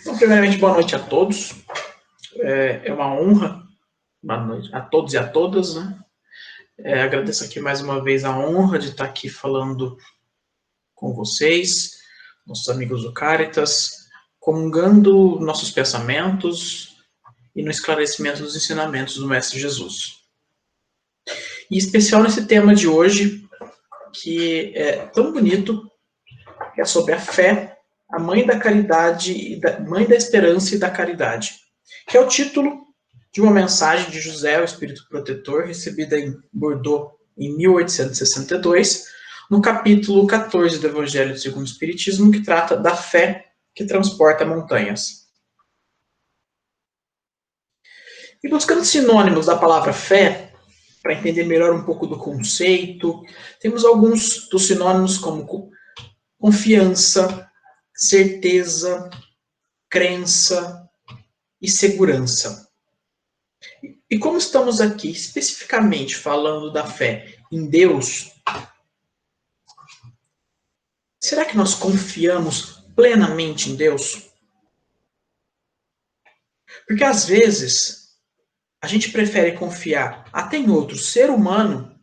Então, primeiramente, boa noite a todos. É uma honra, boa noite a todos e a todas, né? Agradeço aqui mais uma vez a honra de estar aqui falando com vocês, nossos amigos do Caritas, comungando nossos pensamentos e no esclarecimento dos ensinamentos do Mestre Jesus. E em especial nesse tema de hoje, que é tão bonito, que é sobre a fé, a mãe da caridade, mãe da esperança e da caridade, que é o título de uma mensagem de José, o Espírito Protetor, recebida em Bordeaux em 1862, no capítulo 14 do Evangelho segundo o Espiritismo, que trata da fé que transporta montanhas. E buscando sinônimos da palavra fé, para entender melhor um pouco do conceito, temos alguns dos sinônimos como confiança, certeza, crença e segurança. E como estamos aqui especificamente falando da fé em Deus, será que nós confiamos plenamente em Deus? Porque às vezes a gente prefere confiar até em outro ser humano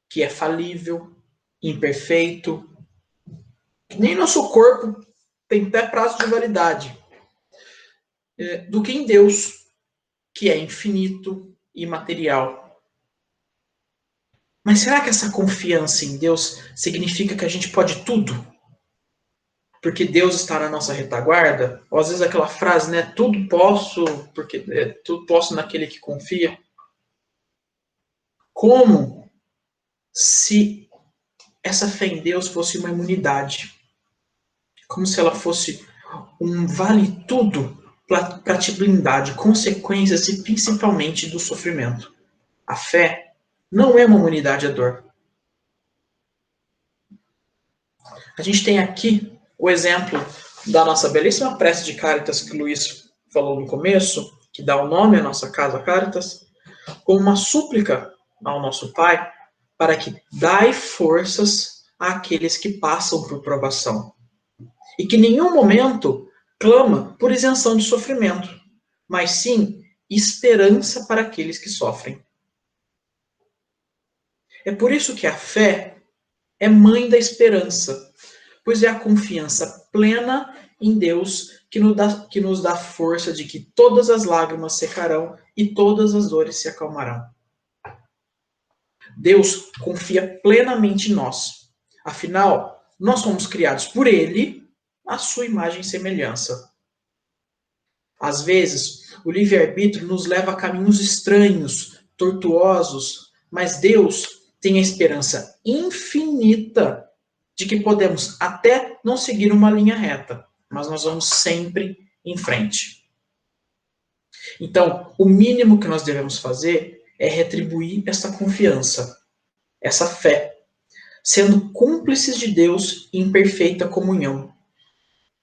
que é falível, imperfeito, que nem nosso corpo tem até prazo de validade, do que em Deus, que é infinito e imaterial. Mas será que essa confiança em Deus significa que a gente pode tudo? Porque Deus está na nossa retaguarda? Ou às vezes aquela frase, né? Tudo posso, porque tudo posso naquele que confia. Como se essa fé em Deus fosse uma imunidade? Como se ela fosse um vale tudo para te blindar de consequências e principalmente do sofrimento. A fé não é uma imunidade à dor. A gente tem aqui o exemplo da nossa belíssima prece de Caritas que o Luiz falou no começo, que dá o nome à nossa casa Caritas, como uma súplica ao nosso Pai para que dai forças àqueles que passam por provação. E que em nenhum momento clama por isenção de sofrimento, mas sim esperança para aqueles que sofrem. É por isso que a fé é mãe da esperança, pois é a confiança plena em Deus que nos dá força de que todas as lágrimas secarão e todas as dores se acalmarão. Deus confia plenamente em nós. Afinal, nós fomos criados por Ele, à sua imagem e semelhança. Às vezes, o livre-arbítrio nos leva a caminhos estranhos, tortuosos, mas Deus tem a esperança infinita de que podemos até não seguir uma linha reta, mas nós vamos sempre em frente. Então, o mínimo que nós devemos fazer é retribuir essa confiança, essa fé, sendo cúmplices de Deus em perfeita comunhão.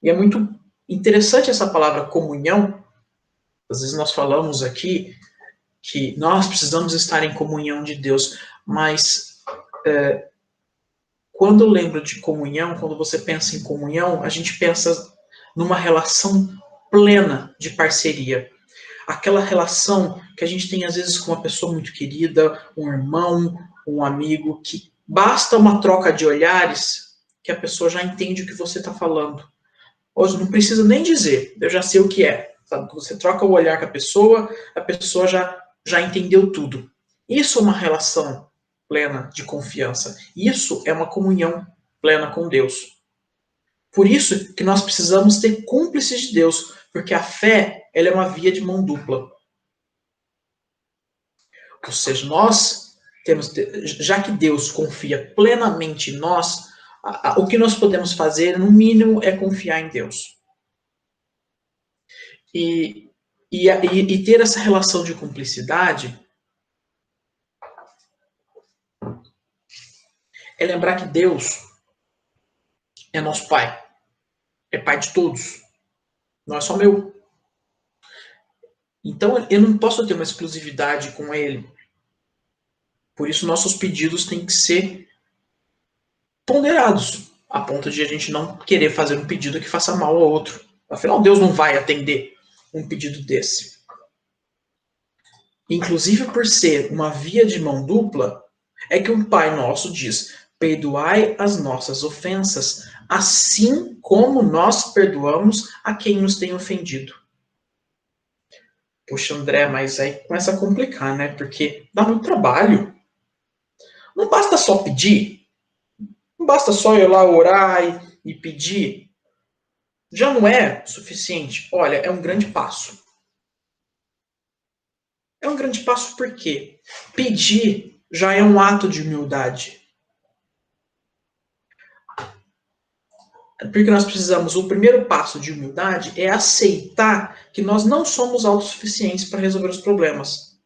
E é muito interessante essa palavra comunhão. Às vezes nós falamos aqui que nós precisamos estar em comunhão de Deus, mas quando eu lembro de comunhão, quando você pensa em comunhão, a gente pensa numa relação plena de parceria. Aquela relação que a gente tem às vezes com uma pessoa muito querida, um irmão, um amigo, que basta uma troca de olhares que a pessoa já entende o que você está falando. Hoje não precisa nem dizer, eu já sei o que é. Sabe? Quando você troca o olhar com a pessoa já entendeu tudo. Isso é uma relação plena de confiança. Isso é uma comunhão plena com Deus. Por isso que nós precisamos ter cúmplices de Deus, porque a fé ela é uma via de mão dupla. Ou seja, nós temos, já que Deus confia plenamente em nós, o que nós podemos fazer, no mínimo, é confiar em Deus. E ter essa relação de cumplicidade é lembrar que Deus é nosso Pai. É Pai de todos. Não é só meu. Então, eu não posso ter uma exclusividade com Ele. Por isso, nossos pedidos têm que ser ponderados, a ponto de a gente não querer fazer um pedido que faça mal ao outro. Afinal, Deus não vai atender um pedido desse. Inclusive, por ser uma via de mão dupla, é que o Pai Nosso diz: perdoai as nossas ofensas, assim como nós perdoamos a quem nos tem ofendido. Poxa, André, mas aí começa a complicar, né? Porque dá muito trabalho. Não basta só pedir. Não basta só ir lá orar e pedir. Já não é suficiente. Olha, é um grande passo. É um grande passo porque pedir já é um ato de humildade. Porque nós precisamos, o primeiro passo de humildade é aceitar que nós não somos autossuficientes para resolver os problemas.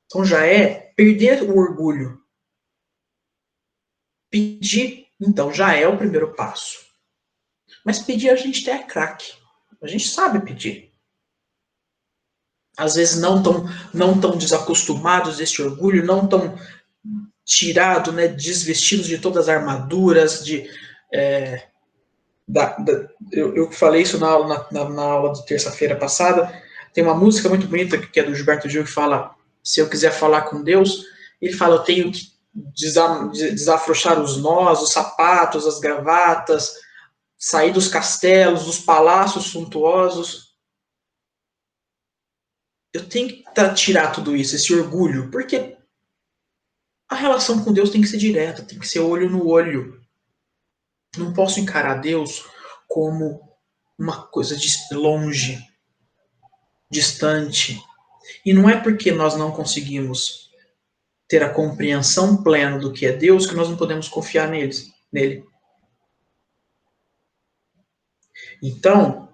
Então já é perder o orgulho. Pedir, então, já é o primeiro passo. Mas pedir a gente é craque. A gente sabe pedir. Às vezes não tão desacostumados desse orgulho, não tão tirado, né, desvestidos de todas as armaduras, eu falei isso na aula, na aula de terça-feira passada. Tem uma música muito bonita que é do Gilberto Gil que fala: se eu quiser falar com Deus, ele fala, eu tenho que desafrouxar os nós, os sapatos, as gravatas, sair dos castelos, dos palácios suntuosos. Eu tenho que tirar tudo isso, esse orgulho, porque a relação com Deus tem que ser direta, tem que ser olho no olho. Não posso encarar Deus como uma coisa de longe, distante. E não é porque nós não conseguimos ter a compreensão plena do que é Deus que nós não podemos confiar nele. Então,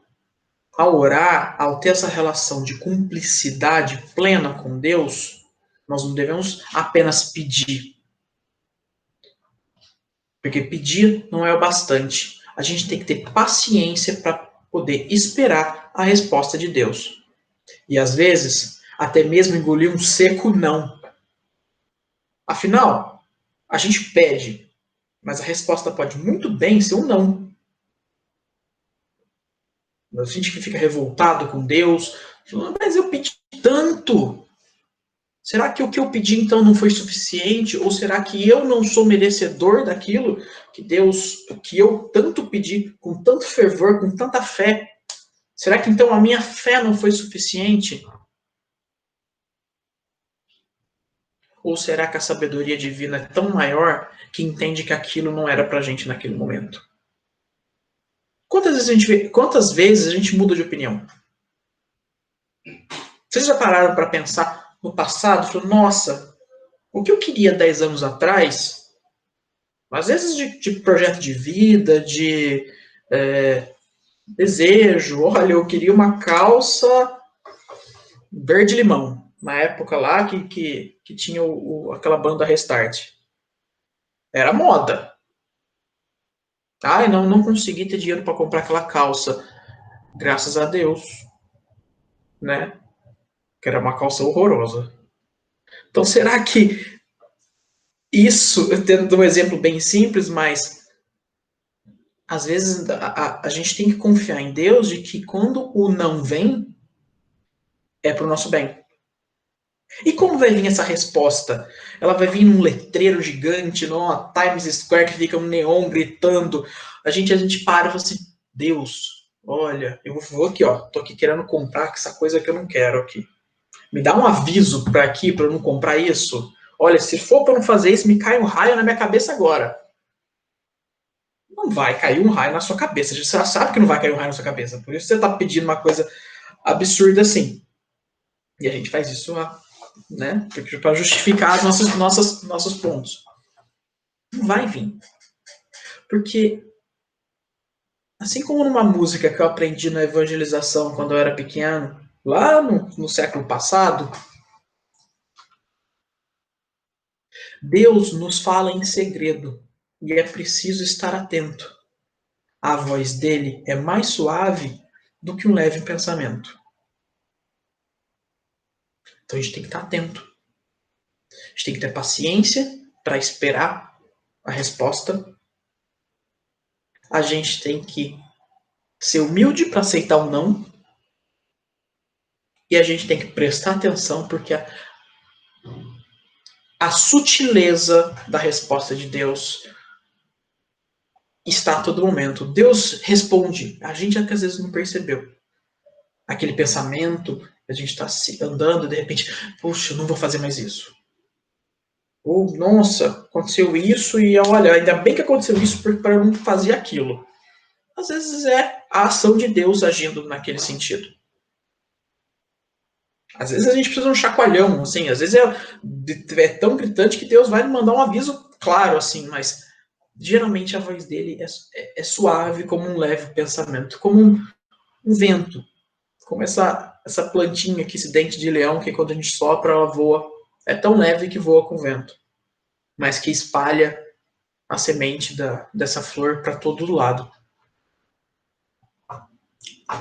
ao orar, ao ter essa relação de cumplicidade plena com Deus, nós não devemos apenas pedir. Porque pedir não é o bastante. A gente tem que ter paciência para poder esperar a resposta de Deus. E às vezes, até mesmo engolir um seco não. Afinal, a gente pede, mas a resposta pode muito bem ser um não. A gente que fica revoltado com Deus, mas eu pedi tanto. Será que o que eu pedi então não foi suficiente? Ou será que eu não sou merecedor daquilo que eu tanto pedi, com tanto fervor, com tanta fé? Será que então a minha fé não foi suficiente? Ou será que a sabedoria divina é tão maior que entende que aquilo não era pra gente naquele momento? Quantas vezes a gente muda de opinião? Vocês já pararam para pensar no passado? Falou, nossa, o que eu queria 10 anos atrás, às vezes de projeto de vida, de desejo, olha, eu queria uma calça verde-limão, na época lá que tinha aquela banda Restart. Era moda. Ai, não consegui ter dinheiro para comprar aquela calça. Graças a Deus, né? Que era uma calça horrorosa. Então, será que isso, tendo um exemplo bem simples, mas às vezes a gente tem que confiar em Deus de que quando o não vem, é para o nosso bem. E como vai vir essa resposta? Ela vai vir num letreiro gigante, numa Times Square que fica um neon gritando. A gente para e fala assim, Deus, olha, eu vou aqui, ó, tô aqui querendo comprar essa coisa que eu não quero aqui. Me dá um aviso para aqui para eu não comprar isso. Olha, se for para não fazer isso, me cai um raio na minha cabeça agora. Não vai cair um raio na sua cabeça. Você já sabe que não vai cair um raio na sua cabeça. Por isso você está pedindo uma coisa absurda assim. E a gente faz isso, né, para justificar os nossos pontos. Não vai vir. Porque, assim como numa música que eu aprendi na evangelização quando eu era pequeno, lá no século passado, Deus nos fala em segredo e é preciso estar atento. A voz dele é mais suave do que um leve pensamento. Então a gente tem que estar atento. A gente tem que ter paciência para esperar a resposta. A gente tem que ser humilde para aceitar o não, e a gente tem que prestar atenção, porque a sutileza da resposta de Deus está a todo momento. Deus responde, a gente às vezes não percebeu. Aquele pensamento, a gente está andando, de repente, puxa, eu não vou fazer mais isso. Ou, nossa, aconteceu isso e olha, ainda bem que aconteceu isso para eu não fazer aquilo. Às vezes é a ação de Deus agindo naquele sentido. Às vezes a gente precisa de um chacoalhão, assim, às vezes é tão gritante que Deus vai mandar um aviso claro, assim, mas geralmente a voz dele é suave como um leve pensamento, como um vento, como essa plantinha aqui, esse dente de leão, que quando a gente sopra, ela voa. É tão leve que voa com o vento, mas que espalha a semente dessa flor para todo lado.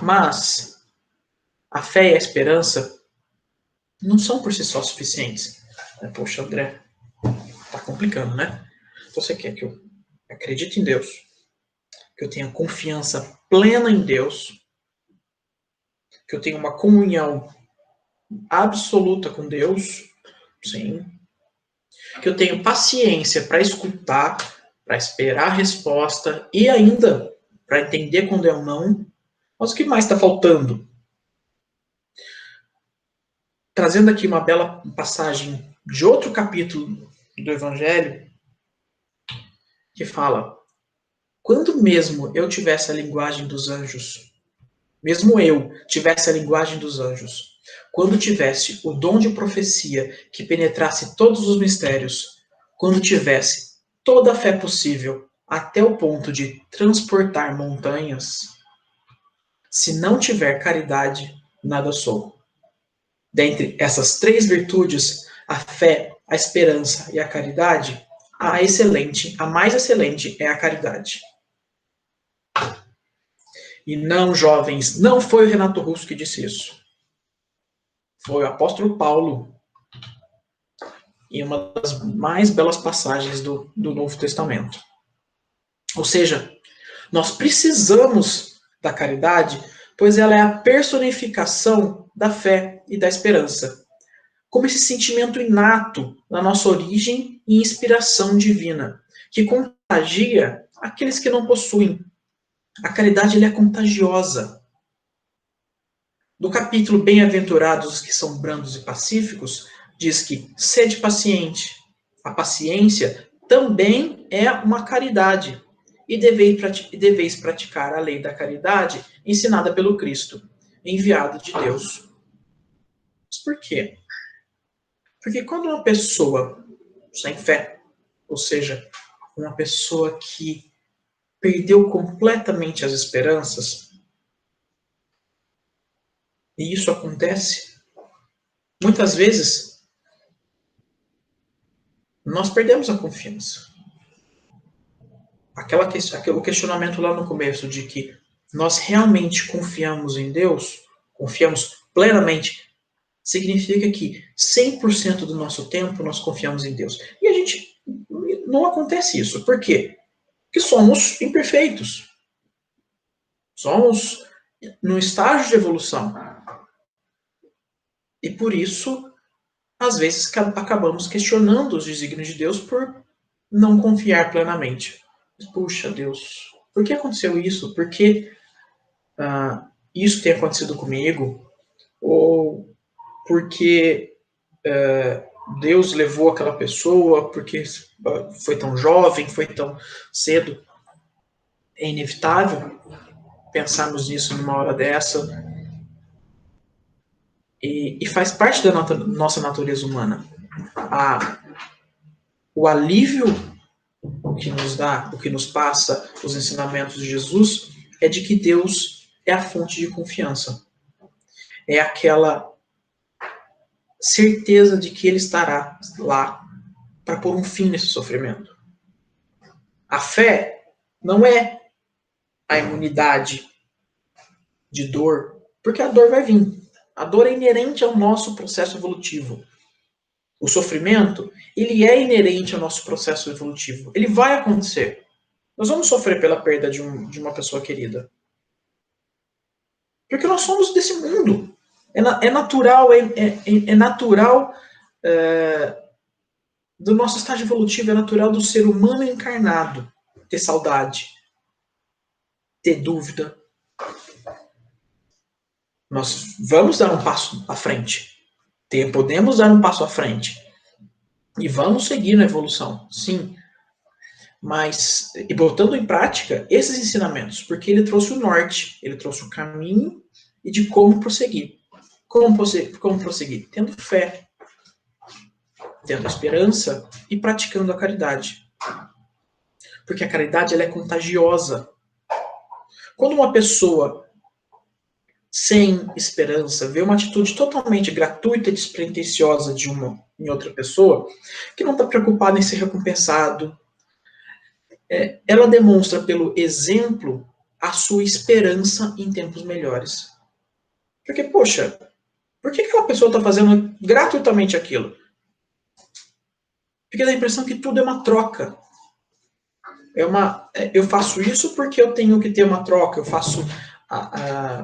Mas a fé e a esperança não são por si só suficientes. Poxa, André, tá complicando, né? Então você quer que eu acredite em Deus, que eu tenha confiança plena em Deus, que eu tenha uma comunhão absoluta com Deus, sim. Que eu tenha paciência para escutar, para esperar a resposta e ainda para entender quando é um não. Mas o que mais está faltando? Trazendo aqui uma bela passagem de outro capítulo do Evangelho, que fala: quando mesmo eu tivesse a linguagem dos anjos, mesmo eu tivesse a linguagem dos anjos, quando tivesse o dom de profecia que penetrasse todos os mistérios, quando tivesse toda a fé possível, até o ponto de transportar montanhas, se não tiver caridade, nada sou. Dentre essas três virtudes, a fé, a esperança e a caridade, a mais excelente é a caridade. E não, jovens, não foi o Renato Russo que disse isso. Foi o apóstolo Paulo, em uma das mais belas passagens do Novo Testamento. Ou seja, nós precisamos da caridade, pois ela é a personificação da fé e da esperança, como esse sentimento inato na nossa origem e inspiração divina, que contagia aqueles que não possuem. A caridade é contagiosa. No capítulo Bem-aventurados os que são brandos e pacíficos, diz que sede paciente. A paciência também é uma caridade. E deveis praticar a lei da caridade ensinada pelo Cristo, enviado de Deus. Mas por quê? Porque quando uma pessoa sem fé, ou seja, uma pessoa que perdeu completamente as esperanças, e isso acontece muitas vezes, nós perdemos a confiança. O questionamento lá no começo de que nós realmente confiamos em Deus, confiamos plenamente, significa que 100% do nosso tempo nós confiamos em Deus. E a gente não acontece isso. Por quê? Porque somos imperfeitos. Somos num estágio de evolução. E por isso, às vezes, acabamos questionando os desígnios de Deus por não confiar plenamente. Puxa, Deus, por que aconteceu isso? Por que isso tem acontecido comigo? Ou porque Deus levou aquela pessoa porque foi tão jovem, foi tão cedo? É inevitável pensarmos nisso numa hora dessa. E faz parte da nossa natureza humana. O alívio que nos dá, o que nos passa, os ensinamentos de Jesus, é de que Deus é a fonte de confiança. É aquela certeza de que Ele estará lá para pôr um fim nesse sofrimento. A fé não é a imunidade de dor, porque a dor vai vir. A dor é inerente ao nosso processo evolutivo. O sofrimento, ele é inerente ao nosso processo evolutivo. Ele vai acontecer. Nós vamos sofrer pela perda de uma pessoa querida. Porque nós somos desse mundo. É natural, é natural do nosso estágio evolutivo, é natural do ser humano encarnado ter saudade, ter dúvida. Nós vamos dar um passo à frente. Podemos dar um passo à frente. E vamos seguir na evolução, sim. Mas, e botando em prática esses ensinamentos, porque ele trouxe o norte, ele trouxe o caminho e de como prosseguir. Como prosseguir? Tendo fé, tendo esperança e praticando a caridade. Porque a caridade ela é contagiosa. Quando uma pessoa sem esperança vê uma atitude totalmente gratuita e despretensiosa em outra pessoa, que não está preocupada em ser recompensado, ela demonstra pelo exemplo a sua esperança em tempos melhores. Porque, poxa, por que aquela pessoa está fazendo gratuitamente aquilo? Porque dá a impressão que tudo é uma troca. Eu faço isso porque eu tenho que ter uma troca, eu faço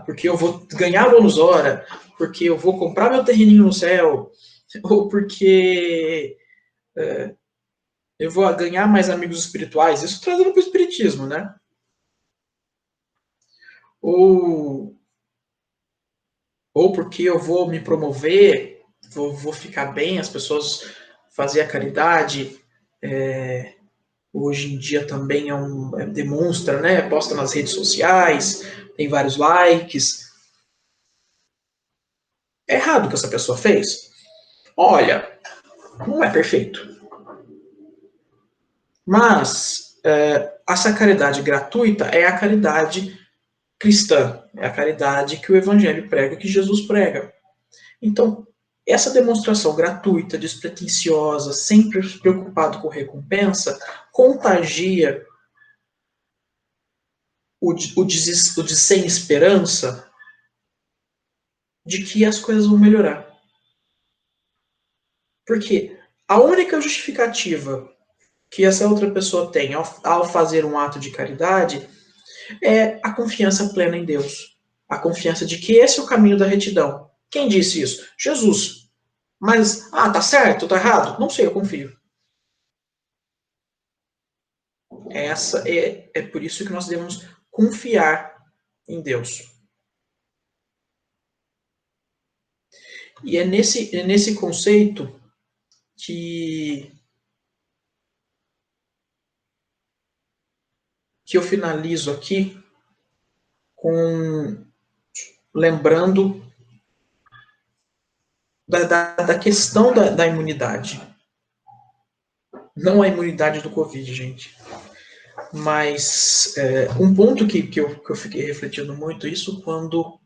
porque eu vou ganhar bônus hora, porque eu vou comprar meu terreninho no céu, ou porque eu vou ganhar mais amigos espirituais. Isso trazendo para o espiritismo, né? Ou porque eu vou me promover, vou ficar bem, as pessoas fazer a caridade. Hoje em dia também demonstra, né? Posta nas redes sociais, tem vários likes. É errado o que essa pessoa fez? Olha, não é perfeito. Mas essa caridade gratuita é a caridade cristã, é a caridade que o Evangelho prega, que Jesus prega. Então, essa demonstração gratuita, despretensiosa, sempre preocupado com recompensa, contagia o de sem esperança de que as coisas vão melhorar. Porque a única justificativa que essa outra pessoa tem ao fazer um ato de caridade é a confiança plena em Deus. A confiança de que esse é o caminho da retidão. Quem disse isso? Jesus. Mas, tá certo, tá errado? Não sei, eu confio. É por isso que nós devemos confiar em Deus. E é nesse conceito que eu finalizo aqui lembrando da questão da imunidade. Não a imunidade do Covid, gente. Mas um ponto que eu fiquei refletindo muito isso quando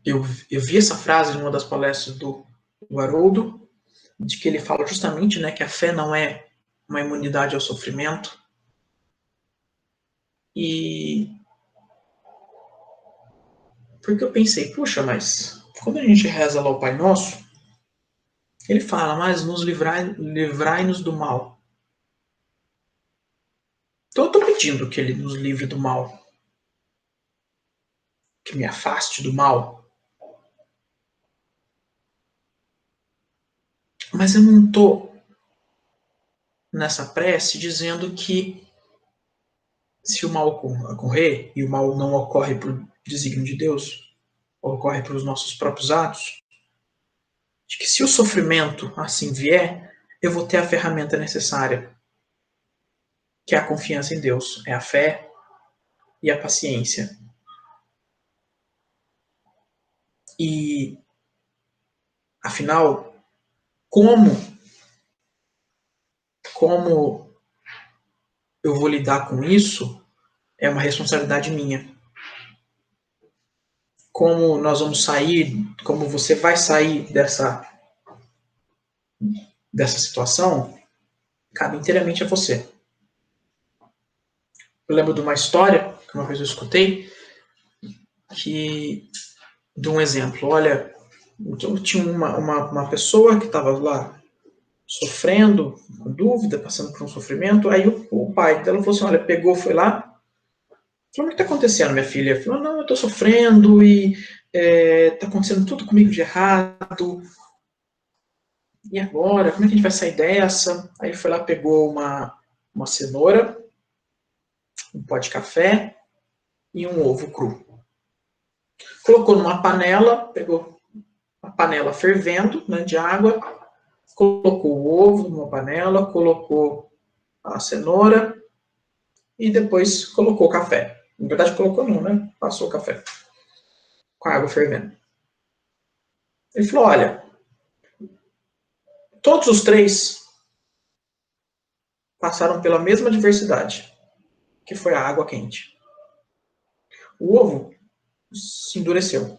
eu vi essa frase em uma das palestras do Haroldo, de que ele fala justamente, né, que a fé não é uma imunidade ao sofrimento. E porque eu pensei, puxa, mas quando a gente reza lá o Pai Nosso, ele fala, mas nos livrai-nos do mal. Então eu estou pedindo que ele nos livre do mal, que me afaste do mal. Mas eu não estou nessa prece dizendo que se o mal ocorrer, e o mal não ocorre por desígnio de Deus, ocorre pelos nossos próprios atos, de que se o sofrimento assim vier, eu vou ter a ferramenta necessária, que é a confiança em Deus, é a fé e a paciência. E, afinal, como eu vou lidar com isso é uma responsabilidade minha. Como nós vamos sair, como você vai sair dessa situação, cabe inteiramente a você. Eu lembro de uma história que uma vez eu escutei, de um exemplo. Olha, tinha uma pessoa que estava lá sofrendo, com dúvida, passando por um sofrimento, aí o pai dela falou assim, olha, foi lá Falou, o que está acontecendo, minha filha? Falou, não, eu estou sofrendo e está acontecendo tudo comigo de errado. E agora? Como é que a gente vai sair dessa? Aí ele foi lá, pegou uma cenoura, um pó de café e um ovo cru. Colocou numa panela, pegou a panela fervendo, né, de água, colocou o ovo numa panela, colocou a cenoura e depois colocou o café. Na verdade, colocou não, né? Passou o café com a água fervendo. Ele falou, olha, todos os três passaram pela mesma adversidade, que foi a água quente. O ovo se endureceu,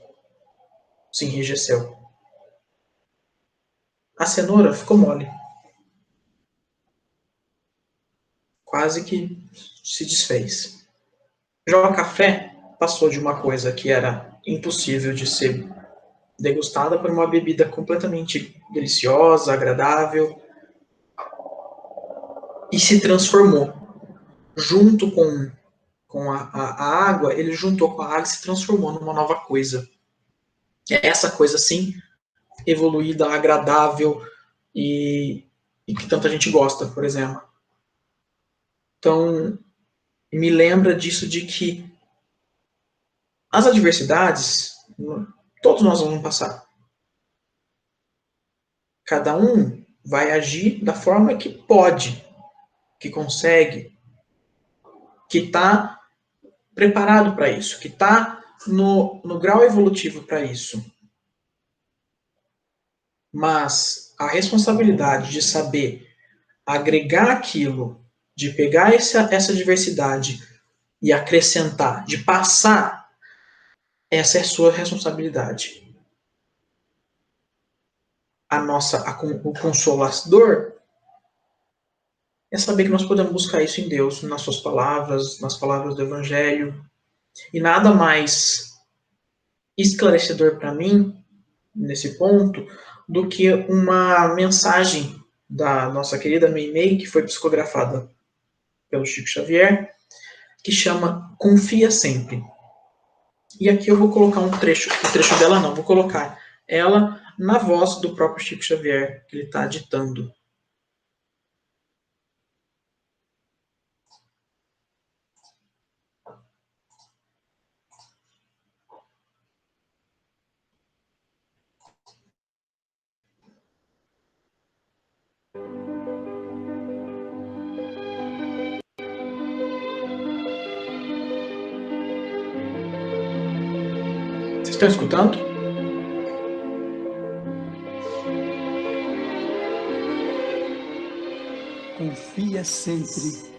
se enrijeceu. A cenoura ficou mole. Quase que se desfez. Já o café passou de uma coisa que era impossível de ser degustada por uma bebida completamente deliciosa, agradável, e se transformou. Junto com a água, ele juntou com a água e se transformou numa nova coisa. É essa coisa, assim, evoluída, agradável e que tanta gente gosta, por exemplo. Então, me lembra disso de que as adversidades, todos nós vamos passar. Cada um vai agir da forma que pode, que consegue, que está preparado para isso, que está no grau evolutivo para isso. Mas a responsabilidade de saber agregar aquilo, de pegar essa diversidade e acrescentar, de passar, essa é a sua responsabilidade. O consolador é saber que nós podemos buscar isso em Deus, nas suas palavras, nas palavras do Evangelho. E nada mais esclarecedor para mim, nesse ponto, do que uma mensagem da nossa querida Meimei, que foi psicografada pelo Chico Xavier, que chama Confia Sempre. E aqui eu vou colocar um trecho dela não, vou colocar ela na voz do próprio Chico Xavier, que ele está ditando. Vocês estão escutando? Confia sempre.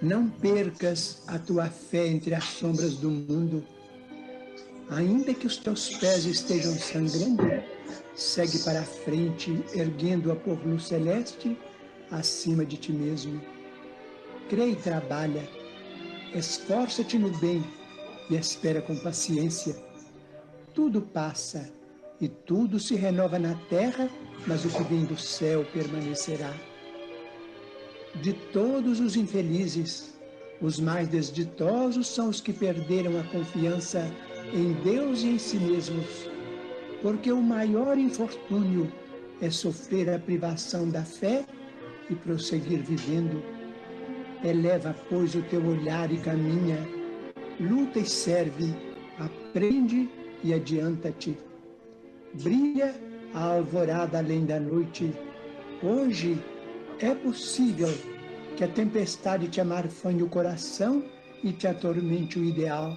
Não percas a tua fé entre as sombras do mundo. Ainda que os teus pés estejam sangrando, segue para a frente, erguendo-a por luz celeste acima de ti mesmo. Crê e trabalha. Esforça-te no bem e espera com paciência. Tudo passa e tudo se renova na terra, mas o que vem do céu permanecerá. De todos os infelizes, os mais desditosos são os que perderam a confiança em Deus e em si mesmos, porque o maior infortúnio é sofrer a privação da fé e prosseguir vivendo. Eleva, pois, o teu olhar e caminha, luta e serve, aprende e adianta-te. Brilha a alvorada além da noite. Hoje é possível que a tempestade te amarfanhe o coração e te atormente o ideal,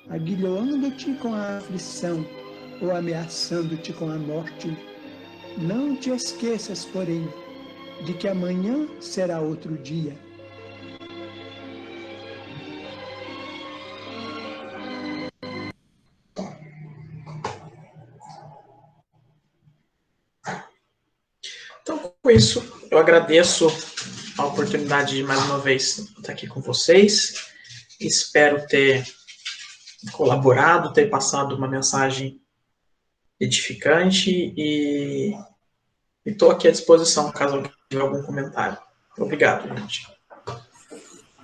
aguilhoando-te com a aflição ou ameaçando-te com a morte. Não te esqueças, porém, de que amanhã será outro dia. Então, com isso, eu agradeço a oportunidade de mais uma vez estar aqui com vocês. Espero ter colaborado, ter passado uma mensagem edificante e estou aqui à disposição caso alguém tiver algum comentário. Obrigado, gente.